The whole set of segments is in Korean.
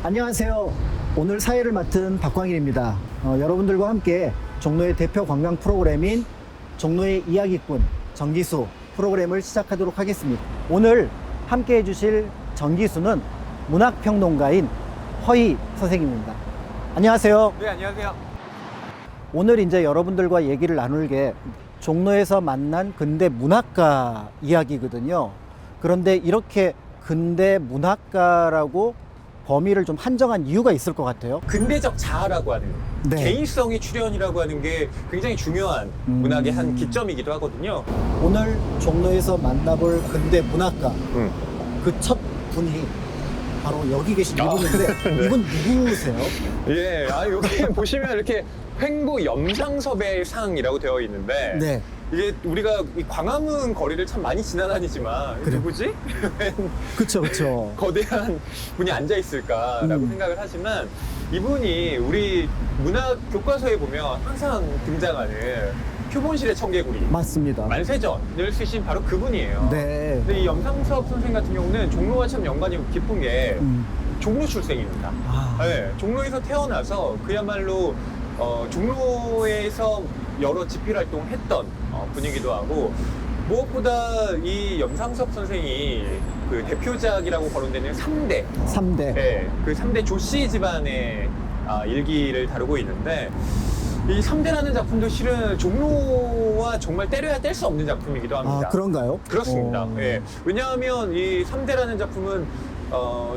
안녕하세요. 오늘 사회를 맡은 박광일입니다. 여러분들과 함께 종로의 대표 관광 프로그램인 종로의 이야기꾼 정기수 프로그램을 시작하도록 하겠습니다. 오늘 함께 해주실 정기수는 문학평론가인 허희 선생님입니다. 안녕하세요. 네, 안녕하세요. 오늘 이제 여러분들과 얘기를 나눌 게 종로에서 만난 근대 문학가 이야기거든요. 그런데 이렇게 근대 문학가라고 범위를 좀 한정한 이유가 있을 것 같아요. 근대적 자아라고 하는 네. 개인성의 출현이라고 하는 게 굉장히 중요한 문학의 한 기점이기도 하거든요. 오늘 종로에서 만나볼 근대 문학가 그 첫 분이 바로 여기 계신 이분인데 네. 이분 누구세요? 예, 여기 보시면 이렇게 횡보 염상섭의 상이라고 되어 있는데 네. 이게 우리가 이 광화문 거리를 참 많이 지나다니지만 그래. 누구지? 그쵸 그쵸. 거대한 분이 앉아 있을까라고 생각을 하지만 이분이 우리 문학 교과서에 보면 항상 등장하는 표본실의 청개구리 맞습니다. 만세전을 쓰신 바로 그분이에요. 네. 근데 이 염상섭 선생 같은 경우는 종로와 참 연관이 깊은 게 종로 출생입니다. 아. 네, 종로에서 태어나서 그야말로 종로에서 여러 집필 활동을 했던 분이기도 하고, 무엇보다 이 염상섭 선생이 그 대표작이라고 거론되는 3대 3대. 네, 그 3대 조씨 집안의 일기를 다루고 있는데, 이 3대라는 작품도 실은 종로와 정말 때려야 뗄 수 없는 작품이기도 합니다. 아, 그런가요? 그렇습니다. 예. 왜냐하면 이 3대라는 작품은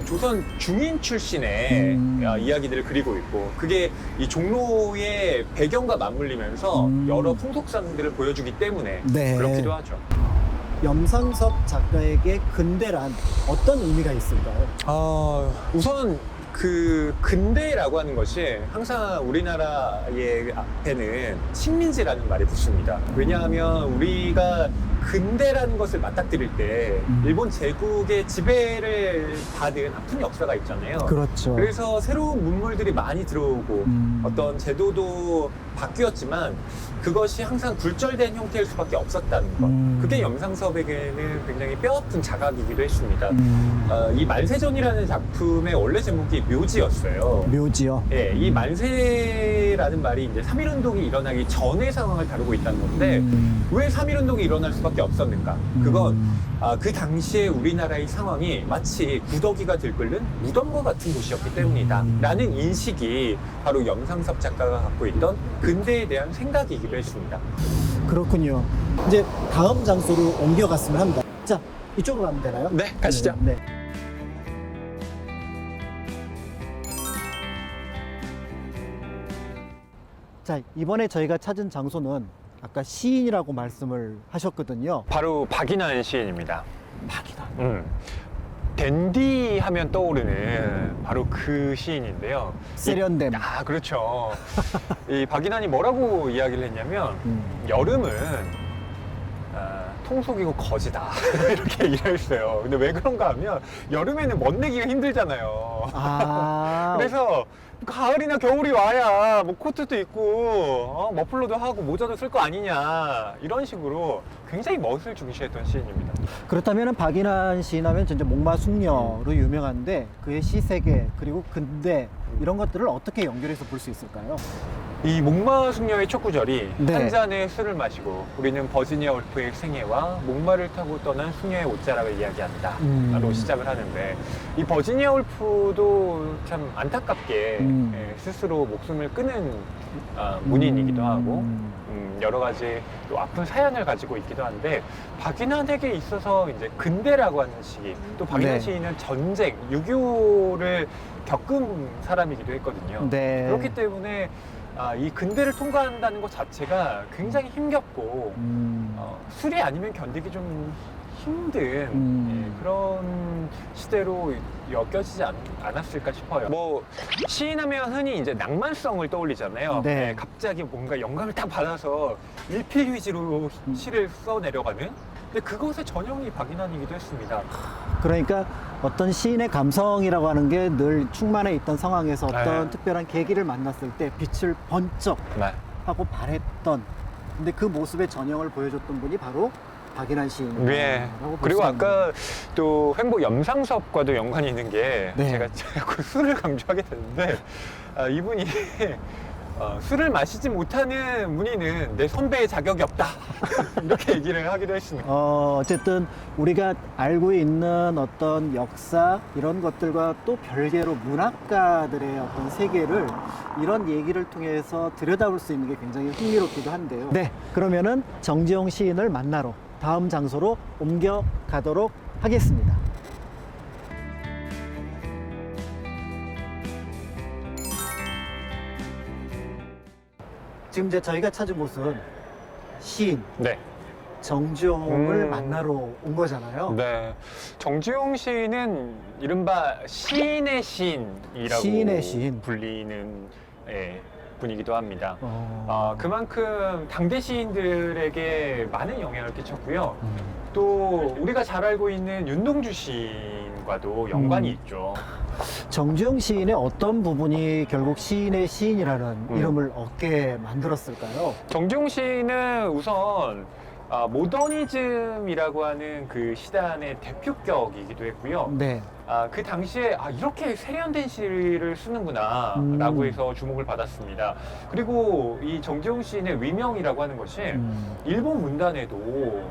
조선 중인 출신의 이야기들을 그리고 있고, 그게 이 종로의 배경과 맞물리면서 여러 풍속상들을 보여주기 때문에 네. 그렇기도 하죠. 염상섭 작가에게 근대란 어떤 의미가 있을까요? 우선 그 근대라고 하는 것이 항상 우리나라의 앞에는 식민지라는 말이 붙습니다. 왜냐하면 우리가 근대라는 것을 맞닥뜨릴 때 일본 제국의 지배를 받은 아픈 역사가 있잖아요. 그렇죠. 그래서 새로운 문물들이 많이 들어오고 어떤 제도도 바뀌었지만 그것이 항상 굴절된 형태일 수밖에 없었다는 것. 그게 염상섭에게는 굉장히 뼈아픈 자각이기도 했습니다. 이 만세전이라는 작품의 원래 제목이 묘지였어요. 묘지요. 예, 이 만세라는 말이 이제 3.1운동이 일어나기 전의 상황을 다루고 있다는 건데, 왜 3.1운동이 일어날 수밖에 없었는가? 그건 그 당시에 우리나라의 상황이 마치 구더기가 들끓는 무덤과 같은 곳이었기 때문이다 라는 인식이 바로 염상섭 작가가 갖고 있던 근대에 대한 생각이기도 했습니다. 그렇군요. 이제 다음 장소로 옮겨갔으면 합니다. 자, 이쪽으로 가면 되나요? 네, 가시죠. 네. 자, 이번에 저희가 찾은 장소는 아까 시인이라고 말씀을 하셨거든요. 바로 박인환 시인입니다. 박인환. 댄디 하면 떠오르는 바로 그 시인인데요. 세련됨. 그렇죠. 이 박인환이 뭐라고 이야기를 했냐면, 여름은 통속이고 거지다 이렇게 이야기했어요. 근데 왜 그런가 하면 여름에는 멋내기가 힘들잖아요. 그래서 가을이나 겨울이 와야 뭐 코트도 입고 머플러도 하고 모자도 쓸 거 아니냐, 이런 식으로 굉장히 멋을 중시했던 시인입니다. 그렇다면 박인환 시인하면 진짜 목마숙녀로 유명한데 그의 시세계 그리고 근대 이런 것들을 어떻게 연결해서 볼 수 있을까요? 이 목마숙녀의 첫 구절이 네. 한 잔의 술을 마시고 우리는 버지니아 울프의 생애와 목마를 타고 떠난 수녀의 옷자락을 이야기한다 로 시작을 하는데, 이 버지니아 울프도 참 안타깝게 스스로 목숨을 끊은 문인이기도 하고 여러 가지 또 아픈 사연을 가지고 있기도 한데, 박인환에게 있어서 이제 근대라고 하는 시기, 또 박인환 네. 시인은 전쟁, 6.25를 겪은 사람이기도 했거든요. 네. 그렇기 때문에 이 근대를 통과한다는 것 자체가 굉장히 힘겹고 술이 아니면 견디기 좀 힘든 그런 시대로 여겨지지 않았을까 싶어요. 뭐 시인하면 흔히 이제 낭만성을 떠올리잖아요. 네. 갑자기 뭔가 영감을 딱 받아서 일필휘지로 시를 써내려가는, 근데 그것의 전형이 박인환이기도 했습니다. 그러니까 어떤 시인의 감성이라고 하는 게 늘 충만해 있던 상황에서 어떤 네. 특별한 계기를 만났을 때 빛을 번쩍 네. 하고 발했던, 근데 그 모습의 전형을 보여줬던 분이 바로 박인환 시인이라고 네. 볼 그리고 수가 아까 또 횡복 염상섭과도 연관이 있는 게 네. 제가 자꾸 술을 강조하게 되는데 이분이 술을 마시지 못하는 문희는 내 선배의 자격이 없다 이렇게 얘기를 하기도 했습니다. 어쨌든 우리가 알고 있는 어떤 역사 이런 것들과 또 별개로 문학가들의 어떤 세계를 이런 얘기를 통해서 들여다볼 수 있는 게 굉장히 흥미롭기도 한데요. 네, 그러면은 정지용 시인을 만나러 다음 장소로 옮겨 가도록 하겠습니다. 지금 이제 저희가 찾은 곳은 시인 네. 정지용을 만나러 온 거잖아요. 네. 정지용 시인은 이른바 시인의 시인이라고 시인의 시인. 불리는 분이기도 합니다. 어. 그만큼 당대 시인들에게 많은 영향을 끼쳤고요. 또 우리가 잘 알고 있는 윤동주 시인과도 연관이 있죠. 정지용 시인의 어떤 부분이 결국 시인의 시인이라는 이름을 얻게 만들었을까요? 정지용 시인은 우선 모더니즘이라고 하는 그 시단의 대표격이기도 했고요. 네. 그 당시에 이렇게 세련된 시를 쓰는구나 라고 해서 주목을 받았습니다. 그리고 이 정지용 시인의 위명이라고 하는 것이 일본 문단에도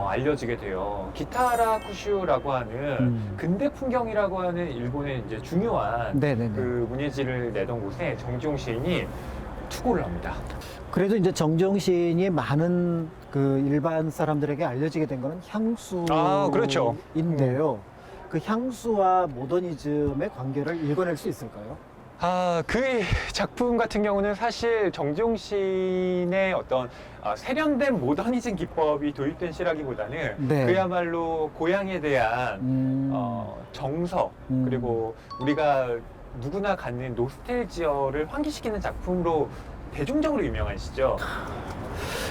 알려지게 돼요. 기타라 쿠슈라고 하는 근대 풍경이라고 하는 일본의 이제 중요한 네네네. 그 문예지를 내던 곳에 정지용 시인이 투고를 합니다. 그래도 이제 정지용 시인이 많은 그 일반 사람들에게 알려지게 된 거는 향수인데요. 그렇죠. 그 향수와 모더니즘의 관계를 읽어낼 수 있을까요? 그 작품 같은 경우는 사실 정지용 시인의 어떤 세련된 모더니즘 기법이 도입된 시라기보다는 네. 그야말로 고향에 대한 정서 그리고 우리가 누구나 갖는 노스텔지어를 환기시키는 작품으로 대중적으로 유명한 시죠.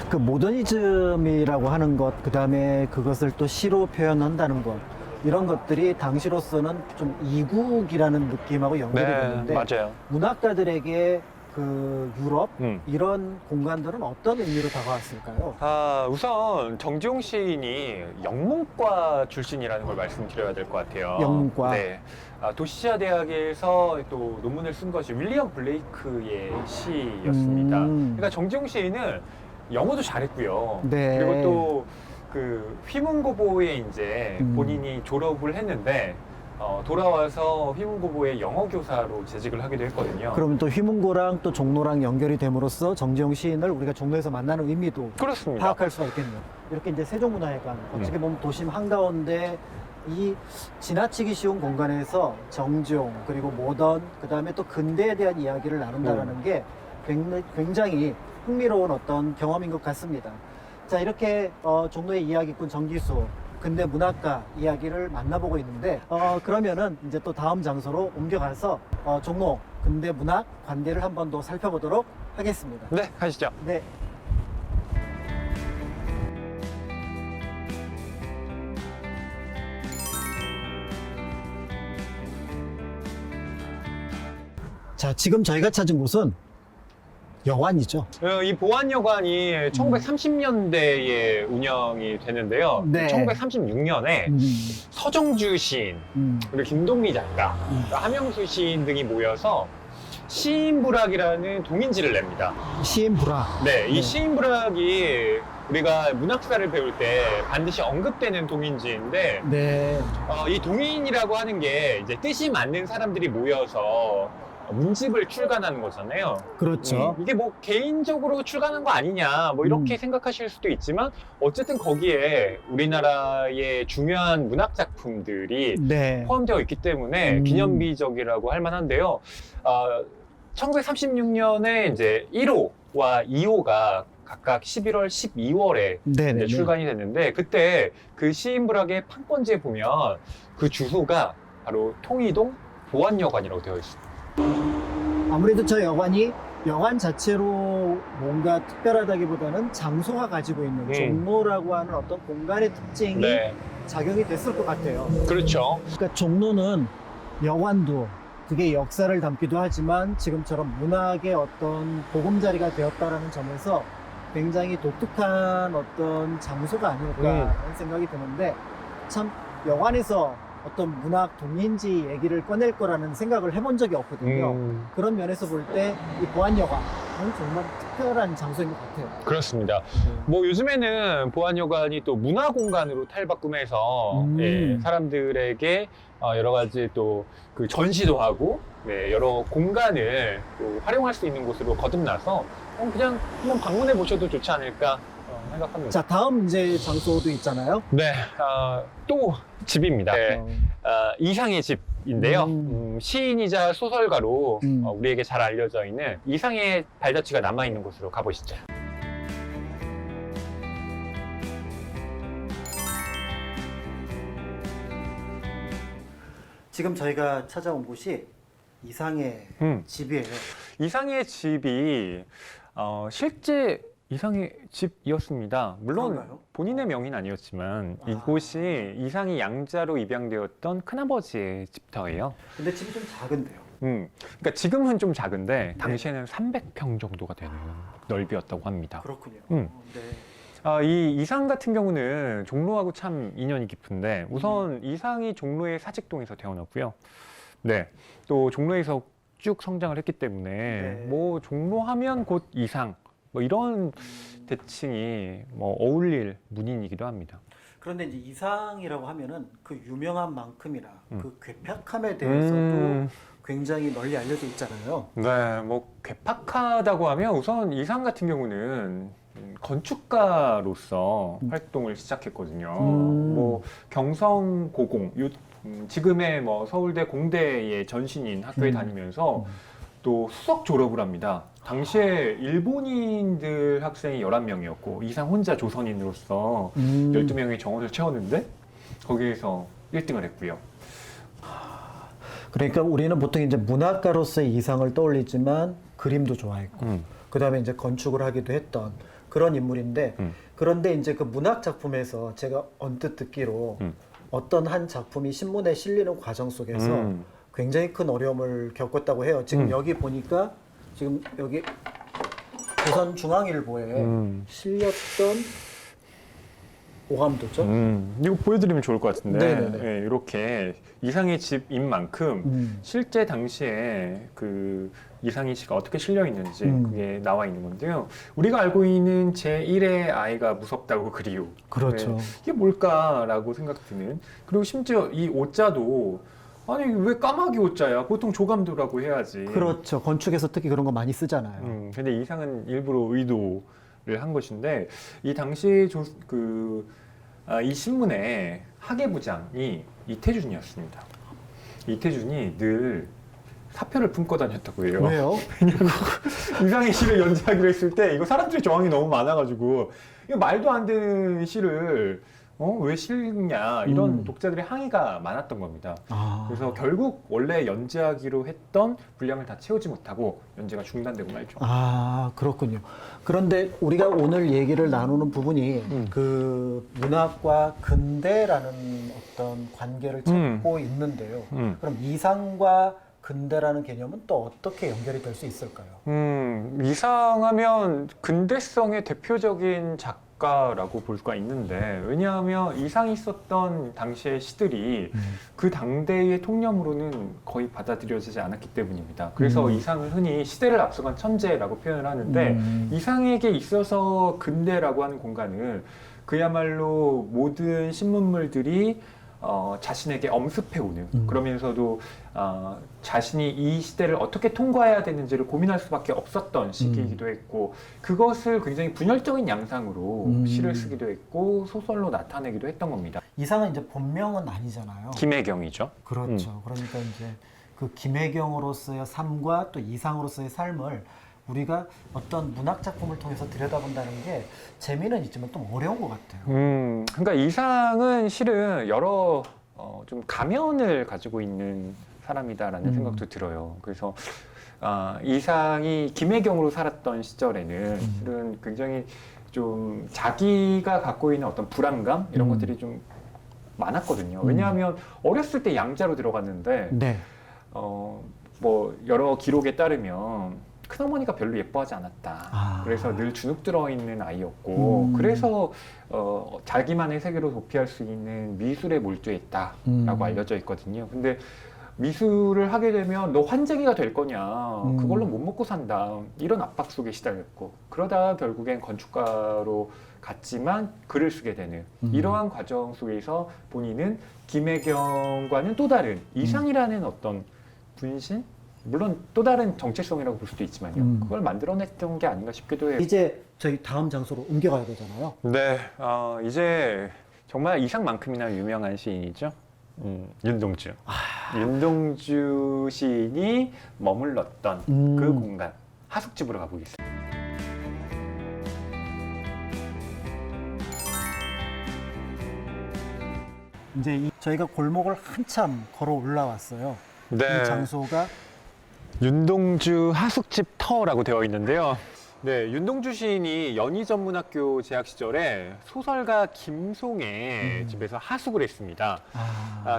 그 모더니즘이라고 하는 것, 그 다음에 그것을 또 시로 표현한다는 것, 이런 것들이 당시로서는 좀 이국이라는 느낌하고 연결이 되는데 맞아요. 문학가들에게 그 유럽 이런 공간들은 어떤 의미로 다가왔을까요? 우선 정지용 시인이 영문과 출신이라는 걸 말씀드려야 될 것 같아요. 영문과. 네. 도시아 대학에서 또 논문을 쓴 것이 윌리엄 블레이크의 시였습니다. 그러니까 정지용 시인은 영어도 잘했고요. 네. 그리고 또 그 휘문고보에 이제 본인이 졸업을 했는데 돌아와서 휘문고보의 영어 교사로 재직을 하기도 했거든요. 그러면 또 휘문고랑 또 종로랑 연결이 됨으로써 정지용 시인을 우리가 종로에서 만나는 의미도 그렇습니다. 파악할 수가 있겠네요. 이렇게 이제 세종문화회관, 어떻게 보면 도심 한가운데 이 지나치기 쉬운 공간에서 정지용 그리고 모던 그 다음에 또 근대에 대한 이야기를 나눈다라는 게 굉장히 흥미로운 어떤 경험인 것 같습니다. 자, 이렇게 종로의 이야기꾼 정기수 근대 문학가 이야기를 만나보고 있는데 그러면은 이제 또 다음 장소로 옮겨가서 종로 근대 문학 관계를 한 번 더 살펴보도록 하겠습니다. 네, 가시죠. 네. 자, 지금 저희가 찾은 곳은 여관이죠. 이 보안여관이 1930년대에 운영이 되는데요. 네. 1936년에 서정주 시인, 그리고 김동미 작가, 함영수 시인 등이 모여서 시인부락이라는 동인지를 냅니다. 시인부락. 네, 이 시인부락이 우리가 문학사를 배울 때 반드시 언급되는 동인지인데, 네. 이 동인이라고 하는 게 이제 뜻이 맞는 사람들이 모여서 문집을 출간하는 거잖아요. 그렇죠. 이게 뭐 개인적으로 출간한 거 아니냐 뭐 이렇게 생각하실 수도 있지만 어쨌든 거기에 우리나라의 중요한 문학 작품들이 네. 포함되어 있기 때문에 기념비적이라고 할 만한데요. 1936년에 이제 1호와 2호가 각각 11월, 12월에 네네네. 출간이 됐는데 그때 그 시인부락의 판권지에 보면 그 주소가 바로 통이동 보안여관이라고 되어 있습니다. 아무래도 저 여관이 여관 자체로 뭔가 특별하다기보다는 장소가 가지고 있는 종로라고 하는 어떤 공간의 특징이 네, 작용이 됐을 것 같아요. 그렇죠. 그러니까 종로는 여관도 그게 역사를 담기도 하지만 지금처럼 문학의 어떤 보금자리가 되었다라는 점에서 굉장히 독특한 어떤 장소가 아닐까 하는 생각이 드는데 참 여관에서 어떤 문학 동인지 얘기를 꺼낼 거라는 생각을 해본 적이 없거든요. 그런 면에서 볼 때 이 보안여관은 정말 특별한 장소인 것 같아요. 그렇습니다. 뭐 요즘에는 보안여관이 또 문화공간으로 탈바꿈해서 사람들에게 여러 가지 또 그 전시도 하고 여러 공간을 또 활용할 수 있는 곳으로 거듭나서 그냥 한번 방문해 보셔도 좋지 않을까 생각합니다. 자, 다음 이제 장소도 있잖아요. 네, 또 집입니다. 이상의 집인데요. 시인이자 소설가로 우리에게 잘 알려져 있는 이상의 발자취가 남아있는 곳으로 가보시죠. 지금 저희가 찾아온 곳이 이상의 집이에요. 이상의 집이 실제 이상의 집이었습니다. 물론 그런가요? 본인의 명의는 아니었지만 이곳이 이상이 양자로 입양되었던 큰아버지의 집터예요. 근데 집이 좀 작은데요. 그러니까 지금은 좀 작은데 당시에는 300평 정도가 되는 넓이였다고 합니다. 그렇군요. 네. 네. 이 이상 같은 경우는 종로하고 참 인연이 깊은데 우선 이상이 종로의 사직동에서 태어났고요. 네, 또 종로에서 쭉 성장을 했기 때문에 뭐 종로하면 곧 이상 뭐 이런 대칭이 뭐 어울릴 문인이기도 합니다. 그런데 이제 이상이라고 하면은 그 유명한 만큼이나 그 괴팍함에 대해서도 굉장히 널리 알려져 있잖아요. 네, 뭐 괴팍하다고 하면 우선 이상 같은 경우는 건축가로서 활동을 시작했거든요. 뭐 경성고공, 지금의 뭐 서울대 공대의 전신인 학교에 다니면서 또 수석 졸업을 합니다. 당시에 일본인들 학생이 11명이었고 이상 혼자 조선인으로서 12명의 정원을 채웠는데 거기에서 1등을 했고요. 그러니까 우리는 보통 이제 문학가로서의 이상을 떠올리지만 그림도 좋아했고 그 다음에 이제 건축을 하기도 했던 그런 인물인데 그런데 이제 그 문학 작품에서 제가 언뜻 듣기로 어떤 한 작품이 신문에 실리는 과정 속에서 굉장히 큰 어려움을 겪었다고 해요. 지금 여기 보니까 지금 여기 조선중앙일보에 실렸던 오감도죠. 이거 보여드리면 좋을 것 같은데 네네네. 네, 이렇게 이상의 집인 만큼 실제 당시에 그 이상희 씨가 어떻게 실려 있는지 그게 나와 있는 건데요. 우리가 알고 있는 제1의 아이가 무섭다고 그리우. 그렇죠. 네, 이게 뭘까라고 생각 드는. 그리고 심지어 이 오자도 아니 왜 까마귀 오자야? 보통 조감도라고 해야지. 그렇죠. 건축에서 특히 그런 거 많이 쓰잖아요. 근데 이상은 일부러 의도를 한 것인데 이 당시 이 신문의 학예부장이 이태준이었습니다. 이태준이 늘 사표를 품고 다녔다고 해요. 왜요? 이상의 시를 연재하기로 했을 때 이거 사람들이 저항이 너무 많아가지고 이거 말도 안 되는 시를 왜 실냐 이런 독자들의 항의가 많았던 겁니다. 그래서 결국 원래 연재하기로 했던 분량을 다 채우지 못하고 연재가 중단되고 말죠. 아, 그렇군요. 그런데 우리가 오늘 얘기를 나누는 부분이 그 문학과 근대라는 어떤 관계를 찾고 있는데요. 그럼 이상과 근대라는 개념은 또 어떻게 연결이 될 수 있을까요? 이상하면 근대성의 대표적인 작가라고 볼 수가 있는데 왜냐하면 이상이 썼던 당시의 시들이 그 당대의 통념으로는 거의 받아들여지지 않았기 때문입니다. 그래서 이상을 흔히 시대를 앞서간 천재라고 표현을 하는데 이상에게 있어서 근대라고 하는 공간은 그야말로 모든 신문물들이 자신에게 엄습해오는 그러면서도 자신이 이 시대를 어떻게 통과해야 되는지를 고민할 수밖에 없었던 시기이기도 했고 그것을 굉장히 분열적인 양상으로 시를 쓰기도 했고 소설로 나타내기도 했던 겁니다. 이상은 이제 본명은 아니잖아요. 김혜경이죠. 그렇죠. 그러니까 이제 그 김혜경으로서의 삶과 또 이상으로서의 삶을 우리가 어떤 문학 작품을 통해서 들여다본다는 게 재미는 있지만 좀 어려운 것 같아요. 그러니까 이상은 실은 여러 좀 가면을 가지고 있는 사람이다라는 생각도 들어요. 그래서 이상이 김혜경으로 살았던 시절에는 실은 굉장히 좀 자기가 갖고 있는 어떤 불안감 이런 것들이 좀 많았거든요. 왜냐하면 어렸을 때 양자로 들어갔는데 네. 뭐 여러 기록에 따르면 큰어머니가 별로 예뻐하지 않았다. 아. 그래서 늘 주눅 들어있는 아이였고 그래서 자기만의 세계로 도피할 수 있는 미술에 몰두했다라고 알려져 있거든요. 근데 미술을 하게 되면 너 환쟁이가 될 거냐, 그걸로 못 먹고 산다, 이런 압박 속에 시달렸고 그러다 결국엔 건축가로 갔지만 글을 쓰게 되는 이러한 과정 속에서 본인은 김혜경과는 또 다른 이상이라는 어떤 분신? 물론 또 다른 정체성이라고 볼 수도 있지만요. 그걸 만들어냈던 게 아닌가 싶기도 해요. 이제 저희 다음 장소로 옮겨가야 되잖아요. 네, 이제 정말 이상만큼이나 유명한 시인이죠. 윤동주. 윤동주 시인이 머물렀던 그 공간, 하숙집으로 가보겠습니다. 이제 저희가 골목을 한참 걸어 올라왔어요. 네. 이 장소가 윤동주 하숙집 터라고 되어 있는데요. 네, 윤동주 시인이 연희전문학교 재학 시절에 소설가 김송의 집에서 하숙을 했습니다.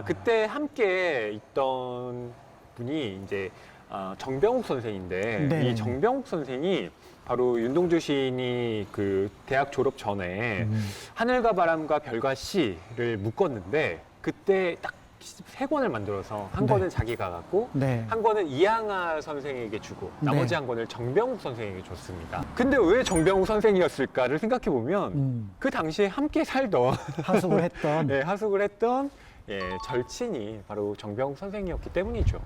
그때 함께 있던 분이 이제 정병욱 선생인데 네. 이 정병욱 선생이 바로 윤동주 시인이 그 대학 졸업 전에 하늘과 바람과 별과 시를 묶었는데 그때 딱 세 권을 만들어서 한 네. 권은 자기가 갖고 네. 한 권은 이항아 선생에게 주고 나머지 네. 한 권을 정병욱 선생에게 줬습니다. 근데 왜 정병욱 선생이었을까를 생각해 보면 그 당시에 함께 살던 하숙을 했던 네, 하숙을 했던 절친이 바로 정병욱 선생이었기 때문이죠.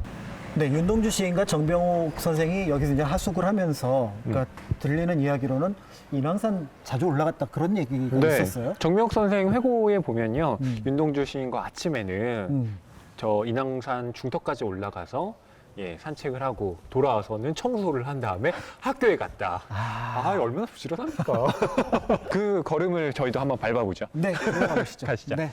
네, 윤동주 시인과 정병욱 선생이 여기서 이제 하숙을 하면서 그러니까 들리는 이야기로는 인왕산 자주 올라갔다 그런 얘기가 있었어요. 정병욱 선생 회고에 보면요, 윤동주 시인과 아침에는 저 인왕산 중턱까지 올라가서 산책을 하고 돌아와서는 청소를 한 다음에 학교에 갔다. 얼마나 부지런합니까? 그 걸음을 저희도 한번 밟아보죠. 네, 올라가보시죠. 가시죠. 네.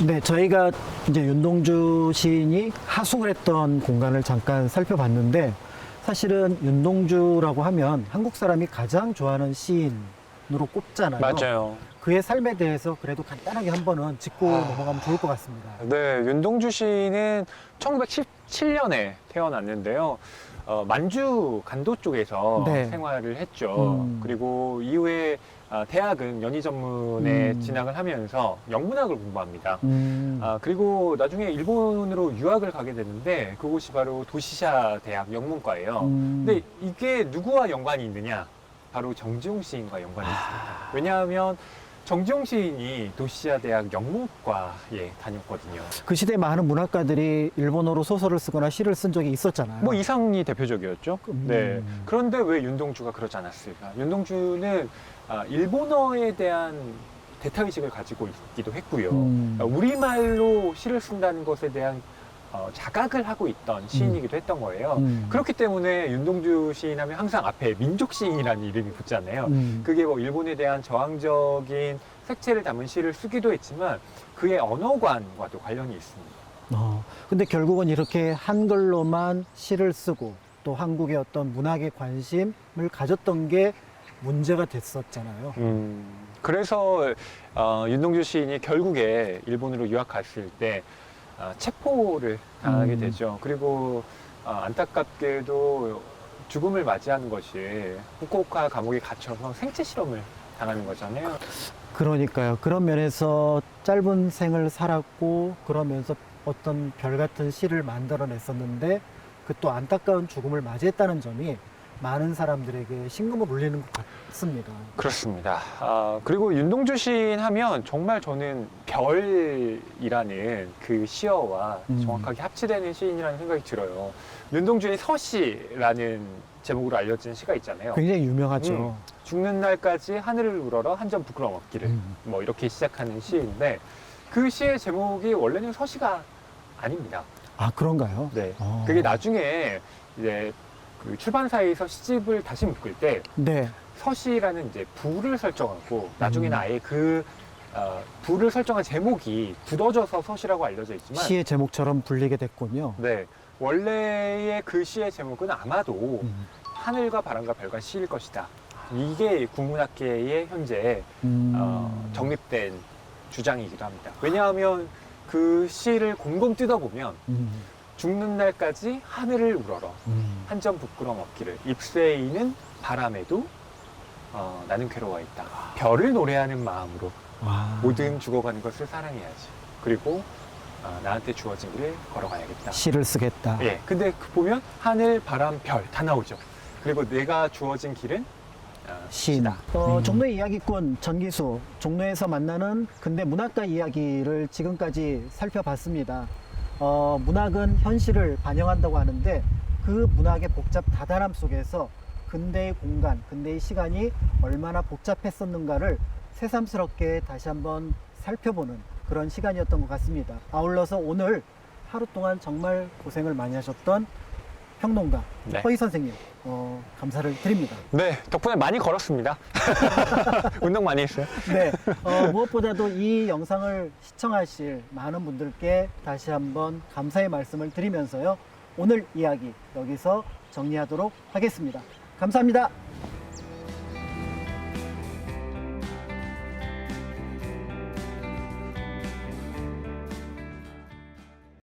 네, 저희가 이제 윤동주 시인이 하숙을 했던 공간을 잠깐 살펴봤는데 사실은 윤동주라고 하면 한국 사람이 가장 좋아하는 시인으로 꼽잖아요. 맞아요. 그의 삶에 대해서 그래도 간단하게 한 번은 짚고 넘어가면 좋을 것 같습니다. 네, 윤동주 시인은 1917년에 태어났는데요. 만주 간도 쪽에서 네. 생활을 했죠. 그리고 이후에 대학은 연희전문에 진학을 하면서 영문학을 공부합니다. 그리고 나중에 일본으로 유학을 가게 되는데 그곳이 바로 도시샤 대학 영문과예요. 근데 이게 누구와 연관이 있느냐? 바로 정지용 시인과 연관이 있습니다. 왜냐하면 정지용 시인이 도시샤 대학 영문과에 다녔거든요. 그 시대 많은 문학가들이 일본어로 소설을 쓰거나 시를 쓴 적이 있었잖아요. 뭐 이상이 대표적이었죠. 네. 그런데 왜 윤동주가 그러지 않았을까? 윤동주는 일본어에 대한 대타의식을 가지고 있기도 했고요. 우리말로 시를 쓴다는 것에 대한 자각을 하고 있던 시인이기도 했던 거예요. 그렇기 때문에 윤동주 시인하면 항상 앞에 민족 시인이라는 이름이 붙잖아요. 그게 뭐 일본에 대한 저항적인 색채를 담은 시를 쓰기도 했지만 그의 언어관과도 관련이 있습니다. 근데 결국은 이렇게 한글로만 시를 쓰고 또 한국의 어떤 문학에 관심을 가졌던 게 문제가 됐었잖아요. 그래서 윤동주 시인이 결국에 일본으로 유학 갔을 때 체포를 당하게 되죠. 그리고 안타깝게도 죽음을 맞이하는 것이 후쿠오카 감옥에 갇혀서 생체 실험을 당하는 거잖아요. 그러니까요. 그런 면에서 짧은 생을 살았고 그러면서 어떤 별 같은 시를 만들어냈었는데 그 또 안타까운 죽음을 맞이했다는 점이 많은 사람들에게 심금을 울리는 것 같습니다. 그렇습니다. 그리고 윤동주 시인 하면 정말 저는 별이라는 그 시어와 정확하게 합치되는 시인이라는 생각이 들어요. 윤동주의 서시라는 제목으로 알려진 시가 있잖아요. 굉장히 유명하죠. 죽는 날까지 하늘을 우러러 한 점 부끄럼 없기를 뭐 이렇게 시작하는 시인데 그 시의 제목이 원래는 서시가 아닙니다. 아, 그런가요? 네. 그게 나중에 이제 그 출판사에서 시집을 다시 묶을 때 네. 서시라는 이제 부를 설정하고 나중에는 아예 그 부를 설정한 제목이 굳어져서 서시라고 알려져 있지만 시의 제목처럼 불리게 됐군요. 네. 원래의 그 시의 제목은 아마도 하늘과 바람과 별과 시일 것이다 이게 국문학계의 현재 정립된 주장이기도 합니다. 왜냐하면 그 시를 곰곰 뜯어보면 죽는 날까지 하늘을 우러러 한 점 부끄럼 없기를 입새에 있는 바람에도 나는 괴로워 있다. 별을 노래하는 마음으로 와. 모든 죽어가는 것을 사랑해야지. 그리고 나한테 주어진 길을 걸어가야겠다. 시를 쓰겠다. 예. 근데 보면 하늘, 바람, 별 다 나오죠. 그리고 내가 주어진 길은 시다. 종로의 이야기꾼 전기수, 종로에서 만나는 근대 문학과 이야기를 지금까지 살펴봤습니다. 문학은 현실을 반영한다고 하는데 그 문학의 복잡 다단함 속에서 근대의 공간, 근대의 시간이 얼마나 복잡했었는가를 새삼스럽게 다시 한번 살펴보는 그런 시간이었던 것 같습니다. 아울러서 오늘 하루 동안 정말 고생을 많이 하셨던 평론가 네. 허희 선생님 감사를 드립니다. 네, 덕분에 많이 걸었습니다. 운동 많이 했어요. 네, 무엇보다도 이 영상을 시청하실 많은 분들께 다시 한번 감사의 말씀을 드리면서요. 오늘 이야기 여기서 정리하도록 하겠습니다. 감사합니다.